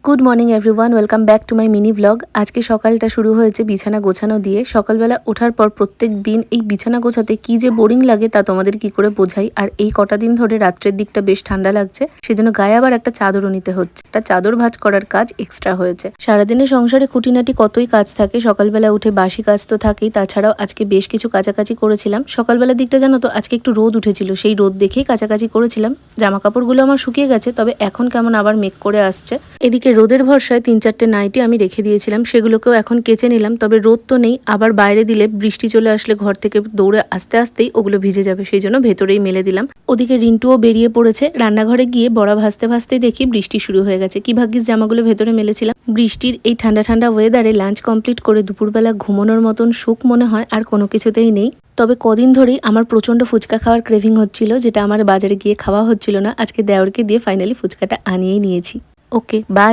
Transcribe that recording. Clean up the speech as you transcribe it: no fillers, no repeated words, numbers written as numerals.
Good morning everyone, welcome back to my mini blog. আজকে সকালটা শুরু হয়েছে বিছানা গোছানো দিয়ে। সকালবেলা ওঠার পর প্রত্যেক দিন এই বিছানা গোছাতে কি যে বোরিং লাগে তা তোমাদের কি করে বোঝাই। আর এই কটা দিন ধরে রাত্রের দিকটা বেশ ঠান্ডা লাগছে, সেজন্য গায়ে আবার একটা চাদরও নিতে হচ্ছে। একটা চাদর ভাঁজ করার কাজ এক্সট্রা হয়েছে। সারাদিনে সংসারে খুঁটিনাটি কতই কাজ থাকে, সকালবেলা উঠে বাসি কাজ তো থাকেই, তাছাড়াও আজকে বেশ কিছু কাচাকাচি করেছিলাম। সকালবেলার দিকটা জানো তো আজকে একটু রোদ উঠেছিল, সেই রোদ দেখেই কাচাকাচি করেছিলাম। জামা কাপড়গুলো আমার শুকিয়ে গেছে, তবে এখন কেমন আবার মেঘ করে আসছে। এদিকে রোদের ভরসায় 3-4টে নাইটি আমি রেখে দিয়েছিলাম, সেগুলোকেও এখন কেচে নিলাম। তবে রোদ তো নেই, আবার বাইরে দিলে বৃষ্টি চলে আসলে ঘর থেকে দৌড়ে আসতে আসতেই ওগুলো ভিজে যাবে, সেই জন্য ভেতরেই মেলে দিলাম। ওদিকে রিন্টুও বেরিয়ে পড়েছে। রান্নাঘরে গিয়ে বড়া ভাজতে ভাজতে দেখি বৃষ্টি শুরু হয়ে গেছে। কি ভাগ্যিস জামাগুলো ভেতরে মেলেছিলাম। বৃষ্টির এই ঠান্ডা ঠান্ডা ওয়েদারে লাঞ্চ কমপ্লিট করে দুপুরবেলা ঘুমানোর মতন সুখ মনে হয় আর কোনো কিছুতেই নেই। তবে কদিন ধরেই আমার প্রচণ্ড ফুচকা খাওয়ার ক্রেভিং হচ্ছিল, যেটা আমার বাজারে গিয়ে খাওয়া হচ্ছিল না। আজকে দেওরকে দিয়ে ফাইনালি ফুচকাটা আনিয়েই নিয়েছি। ওকে, বাই।